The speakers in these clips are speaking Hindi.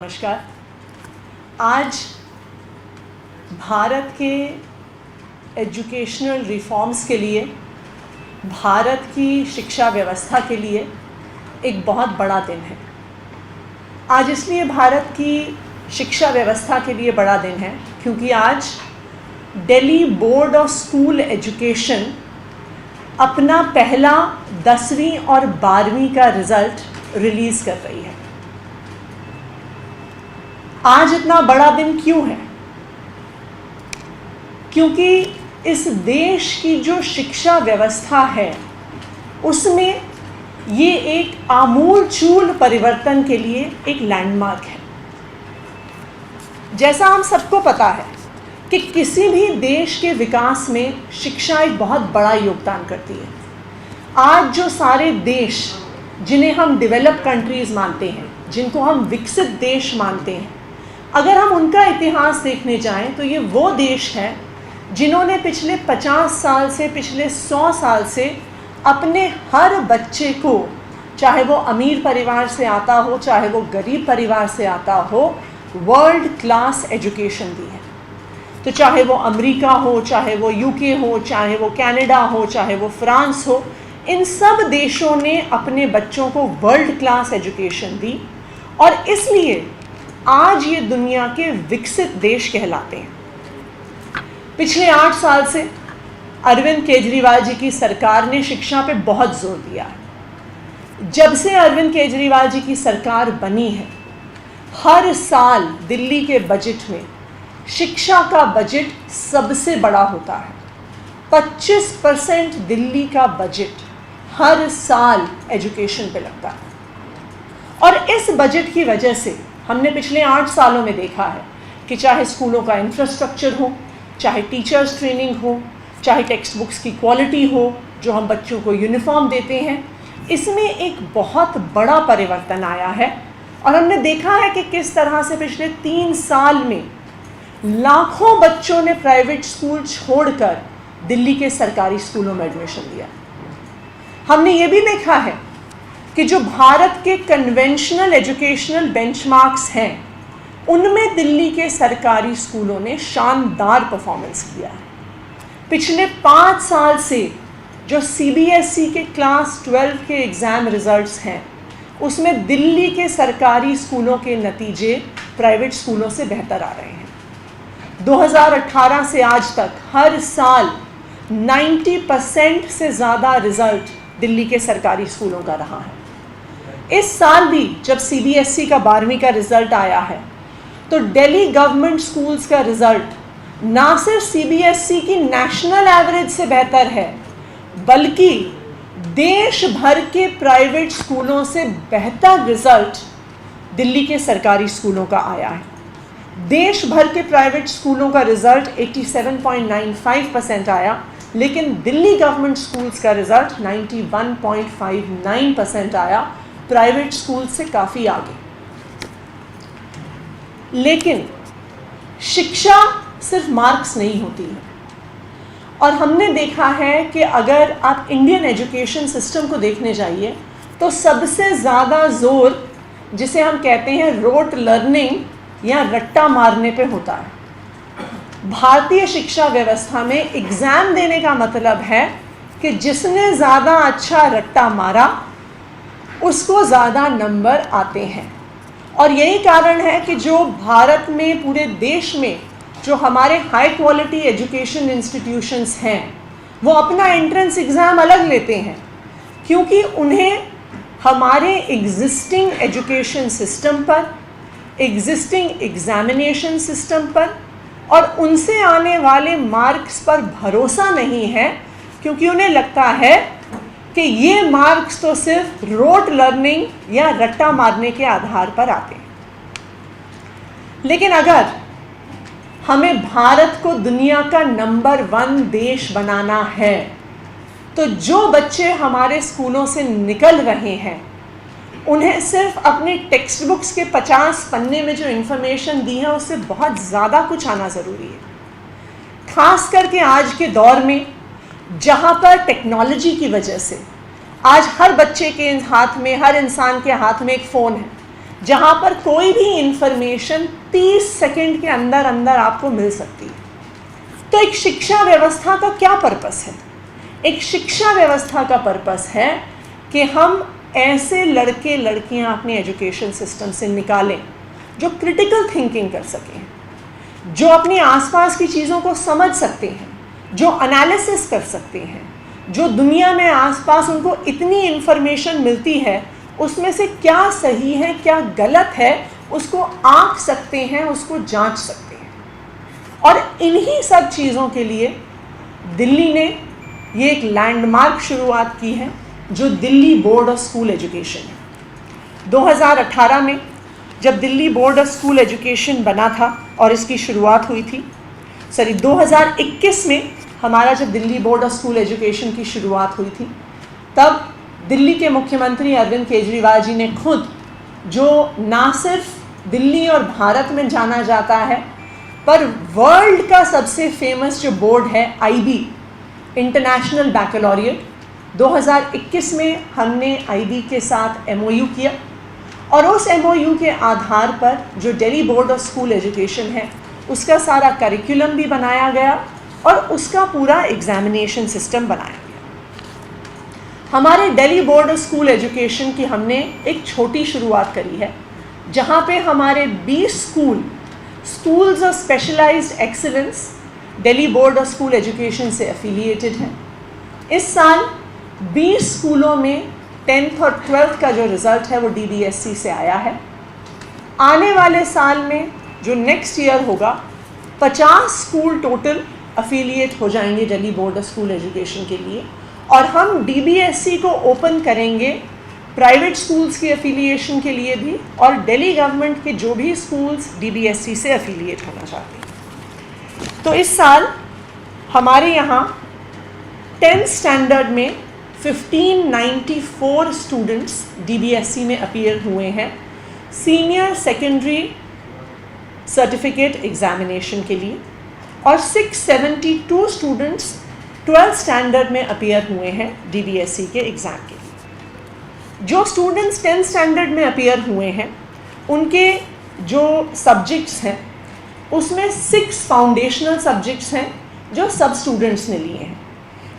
नमस्कार। आज भारत के एजुकेशनल रिफॉर्म्स के लिए, भारत की शिक्षा व्यवस्था के लिए एक बहुत बड़ा दिन है। आज इसलिए भारत की शिक्षा व्यवस्था के लिए बड़ा दिन है क्योंकि आज Delhi board of school education अपना पहला 10वीं और 12वीं का रिज़ल्ट रिलीज़ कर रही है। आज इतना बड़ा दिन क्यों है? क्योंकि इस देश की जो शिक्षा व्यवस्था है उसमें ये एक आमूल-चूल परिवर्तन के लिए एक लैंडमार्क है। जैसा हम सबको पता है कि किसी भी देश के विकास में शिक्षा एक बहुत बड़ा योगदान करती है। आज जो सारे देश जिन्हें हम डेवलप कंट्रीज़ मानते हैं, जिनको हम विकसित देश मानते हैं, अगर हम उनका इतिहास देखने जाएं तो ये वो देश है जिन्होंने पिछले 50 साल से, पिछले 100 साल से अपने हर बच्चे को, चाहे वो अमीर परिवार से आता हो, चाहे वो गरीब परिवार से आता हो, वर्ल्ड क्लास एजुकेशन दी है। तो चाहे वो अमेरिका हो, चाहे वो यूके हो, चाहे वो कनाडा हो, चाहे वो फ्रांस हो, इन सब देशों ने अपने बच्चों को वर्ल्ड क्लास एजुकेशन दी और इसलिए आज ये दुनिया के विकसित देश कहलाते हैं। पिछले 8 साल से अरविंद केजरीवाल जी की सरकार ने शिक्षा पे बहुत जोर दिया है। जब से अरविंद केजरीवाल जी की सरकार बनी है, हर साल दिल्ली के बजट में शिक्षा का बजट सबसे बड़ा होता है। 25% दिल्ली का बजट हर साल एजुकेशन पे लगता है और इस बजट की वजह से हमने पिछले 8 सालों में देखा है कि चाहे स्कूलों का इंफ्रास्ट्रक्चर हो, चाहे टीचर्स ट्रेनिंग हो, चाहे टेक्स्ट बुक्स की क्वालिटी हो, जो हम बच्चों को यूनिफॉर्म देते हैं, इसमें एक बहुत बड़ा परिवर्तन आया है। और हमने देखा है कि किस तरह से पिछले 3 साल में लाखों बच्चों ने प्राइवेट स्कूल छोड़कर दिल्ली के सरकारी स्कूलों में एडमिशन लिया। हमने ये भी देखा है कि जो भारत के कन्वेंशनल एजुकेशनल बेंचमार्क्स हैं, उनमें दिल्ली के सरकारी स्कूलों ने शानदार परफॉर्मेंस किया है। पिछले 5 साल से जो सीबीएसई के क्लास 12 के एग्ज़ाम रिज़ल्ट्स हैं, उसमें दिल्ली के सरकारी स्कूलों के नतीजे प्राइवेट स्कूलों से बेहतर आ रहे हैं। 2018 से आज तक हर साल 90% से ज़्यादा रिज़ल्ट दिल्ली के सरकारी स्कूलों का रहा है। इस साल भी जब सीबीएसई का 12वीं का रिज़ल्ट आया है तो दिल्ली गवर्नमेंट स्कूल्स का रिज़ल्ट ना सिर्फ सीबीएसई की नेशनल एवरेज से बेहतर है, बल्कि देश भर के प्राइवेट स्कूलों से बेहतर रिज़ल्ट दिल्ली के सरकारी स्कूलों का आया है। देश भर के प्राइवेट स्कूलों का रिज़ल्ट 87.95% आया, लेकिन दिल्ली गवर्नमेंट स्कूल्स का रिज़ल्ट 91.59% आया, प्राइवेट स्कूल से काफ़ी आगे। लेकिन शिक्षा सिर्फ मार्क्स नहीं होती है और हमने देखा है कि अगर आप इंडियन एजुकेशन सिस्टम को देखने जाइए तो सबसे ज़्यादा ज़ोर, जिसे हम कहते हैं रोट लर्निंग या रट्टा मारने पे होता है। भारतीय शिक्षा व्यवस्था में एग्ज़ाम देने का मतलब है कि जिसने ज़्यादा अच्छा रट्टा मारा उसको ज़्यादा नंबर आते हैं। और यही कारण है कि जो भारत में, पूरे देश में जो हमारे हाई क्वालिटी एजुकेशन इंस्टीट्यूशंस हैं, वो अपना एंट्रेंस एग्ज़ाम अलग लेते हैं, क्योंकि उन्हें हमारे एग्जिस्टिंग एजुकेशन सिस्टम पर, एग्जिस्टिंग एग्ज़ामिनेशन सिस्टम पर और उनसे आने वाले मार्क्स पर भरोसा नहीं है, क्योंकि उन्हें लगता है कि ये मार्क्स तो सिर्फ रोट लर्निंग या रट्टा मारने के आधार पर आते हैं। लेकिन अगर हमें भारत को दुनिया का नंबर 1 देश बनाना है तो जो बच्चे हमारे स्कूलों से निकल रहे हैं उन्हें सिर्फ अपने टेक्स्ट बुक्स के 50 पन्ने में जो इन्फॉर्मेशन दी है उससे बहुत ज़्यादा कुछ आना ज़रूरी है। खास करके आज के दौर में जहाँ पर टेक्नोलॉजी की वजह से आज हर बच्चे के हाथ में, हर इंसान के हाथ में एक फ़ोन है, जहाँ पर कोई भी इंफॉर्मेशन 30 सेकंड के अंदर अंदर आपको मिल सकती है। तो एक शिक्षा व्यवस्था का क्या पर्पस है? एक शिक्षा व्यवस्था का पर्पस है कि हम ऐसे लड़के लड़कियां अपने एजुकेशन सिस्टम से निकालें जो क्रिटिकल थिंकिंग कर सकें, जो अपने आसपास की चीज़ों को समझ सकते हैं, जो एनालिसिस कर सकते हैं, जो दुनिया में आसपास उनको इतनी इन्फॉर्मेशन मिलती है उसमें से क्या सही है क्या गलत है उसको आंक सकते हैं, उसको जांच सकते हैं। और इन्हीं सब चीज़ों के लिए दिल्ली ने ये एक लैंडमार्क शुरुआत की है जो Delhi board of school education है। 2018 में जब Delhi board of school education बना था और इसकी शुरुआत हुई थी, 2021 में हमारा जब Delhi board of school education की शुरुआत हुई थी, तब दिल्ली के मुख्यमंत्री अरविंद केजरीवाल जी ने खुद, जो ना सिर्फ दिल्ली और भारत में जाना जाता है पर वर्ल्ड का सबसे फेमस जो बोर्ड है IB, इंटरनेशनल बैकलॉरिएट, 2021 में हमने IB के साथ MOU किया और उस MOU के आधार पर जो Delhi board of school education है उसका सारा करिकुलम भी बनाया गया और उसका पूरा एग्जामिनेशन सिस्टम बनाया गया। हमारे Delhi board of school education की हमने एक छोटी शुरुआत करी है जहाँ पे हमारे 20 schools of specialised excellence Delhi board of school education से एफिलिएटेड हैं। इस साल 20 स्कूलों में 10th और 12th का जो रिज़ल्ट है वो DBSC से आया है। आने वाले साल में जो नेक्स्ट ईयर होगा 50 स्कूल टोटल अफिलिएट हो जाएंगे Delhi board of school education के लिए और हम DBSC को ओपन करेंगे प्राइवेट स्कूल्स की एफिलिएशन के लिए भी और दिल्ली गवर्नमेंट के जो भी स्कूल्स DBSC से एफिलिएट होना चाहते हैं। तो इस साल हमारे यहाँ 10th स्टैंडर्ड में 1594 स्टूडेंट्स DBSC में अपीयर हुए हैं सीनियर सेकेंडरी सर्टिफिकेट एग्जामिनेशन के लिए और 672 स्टूडेंट्स 12th स्टैंडर्ड में अपीयर हुए हैं DBSC के एग्ज़ाम के लिए। जो स्टूडेंट्स 10th स्टैंडर्ड में अपीयर हुए हैं उनके जो सब्जेक्ट्स हैं उसमें 6 फाउंडेशनल सब्जेक्ट्स हैं जो सब स्टूडेंट्स ने लिए हैं,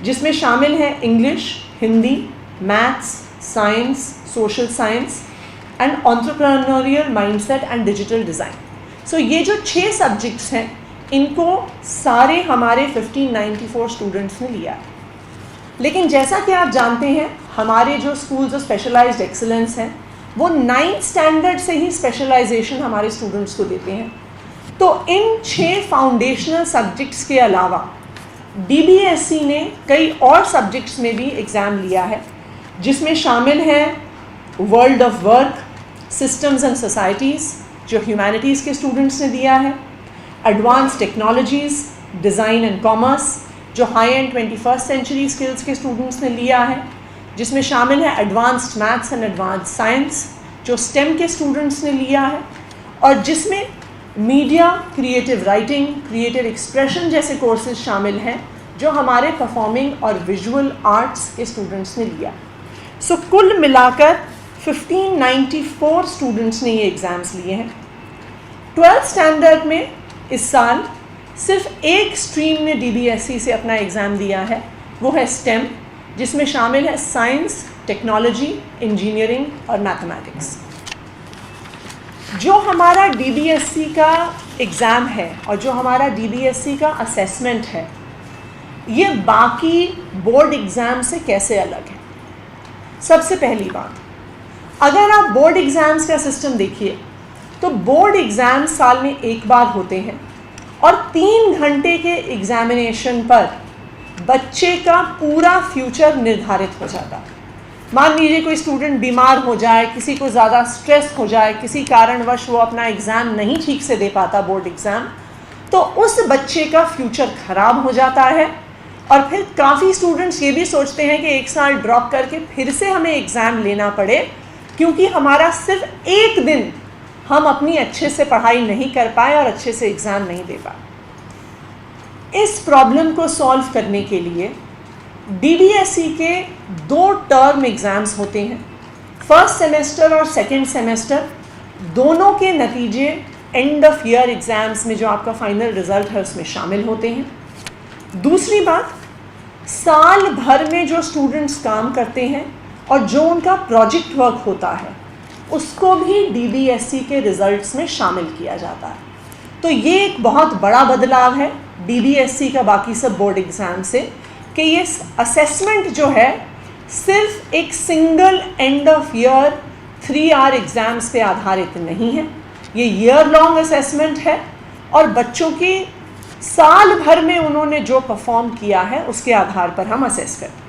जिसमें शामिल है English, Hindi, maths, science, social science and entrepreneurial mindset and digital design. So ये जो 6 सब्जेक्ट्स हैं इनको सारे हमारे 1594 स्टूडेंट्स ने लिया है। लेकिन जैसा कि आप जानते हैं हमारे जो स्कूल्स ऑफ स्पेशलाइज्ड एक्सीलेंस हैं वो 9th स्टैंडर्ड से ही स्पेशलाइजेशन हमारे स्टूडेंट्स को देते हैं। तो इन 6 फाउंडेशनल सब्जेक्ट्स के अलावा DBSC ने कई और सब्जेक्ट्स में भी एग्ज़ाम लिया है, जिसमें शामिल है world of work, systems and societies जो ह्यूमैनिटीज़ के स्टूडेंट्स ने दिया है, advance technologies, design and commerce जो high and 21st century skills के स्टूडेंट्स ने लिया है, जिसमें शामिल है advanced maths and advanced science जो STEM के स्टूडेंट्स ने लिया है और जिसमें media, creative writing, creative expression जैसे कोर्सेज शामिल हैं जो हमारे परफॉर्मिंग और विजुअल आर्ट्स के स्टूडेंट्स ने लिया। सो कुल मिलाकर 1594 स्टूडेंट्स ने ये एग्ज़ाम्स लिए हैं। 12th स्टैंडर्ड में इस साल सिर्फ एक स्ट्रीम ने DBSC से अपना एग्ज़ाम दिया है, वो है STEM, जिसमें शामिल है साइंस, टेक्नोलॉजी, इंजीनियरिंग और मैथमेटिक्स। जो हमारा DBSC का एग्ज़ाम है और जो हमारा DBSC का असेसमेंट है ये बाकी बोर्ड एग्ज़ाम से कैसे अलग है? सबसे पहली बात, अगर आप बोर्ड एग्ज़ाम्स का सिस्टम देखिए तो बोर्ड एग्ज़ाम साल में एक बार होते हैं और 3 घंटे के एग्ज़ामिनेशन पर बच्चे का पूरा फ्यूचर निर्धारित हो जाता है। मान लीजिए कोई स्टूडेंट बीमार हो जाए, किसी को ज़्यादा स्ट्रेस हो जाए, किसी कारणवश वो अपना एग्ज़ाम नहीं ठीक से दे पाता बोर्ड एग्ज़ाम, तो उस बच्चे का फ्यूचर ख़राब हो जाता है। और फिर काफ़ी स्टूडेंट्स ये भी सोचते हैं कि एक साल ड्रॉप करके फिर से हमें एग्ज़ाम लेना पड़े क्योंकि हमारा सिर्फ एक दिन हम अपनी अच्छे से पढ़ाई नहीं कर पाए और अच्छे से एग्ज़ाम नहीं दे पाए। इस प्रॉब्लम को सॉल्व करने के लिए DBSC के 2 टर्म एग्ज़ाम्स होते हैं, फर्स्ट सेमेस्टर और सेकंड सेमेस्टर दोनों के नतीजे एंड ऑफ ईयर एग्ज़ाम्स में जो आपका फाइनल रिज़ल्ट है उसमें शामिल होते हैं। दूसरी बात, साल भर में जो स्टूडेंट्स काम करते हैं और जो उनका प्रोजेक्ट वर्क होता है उसको भी DBSE के रिज़ल्ट्स में शामिल किया जाता है। तो ये एक बहुत बड़ा बदलाव है DBSE का बाकी सब बोर्ड एग्ज़ाम से, कि ये असेसमेंट जो है सिर्फ एक single end of year 3 hour exams पे आधारित नहीं है, ये ईयर लॉन्ग असेसमेंट है और बच्चों की साल भर में उन्होंने जो परफॉर्म किया है उसके आधार पर हम असेस करते हैं।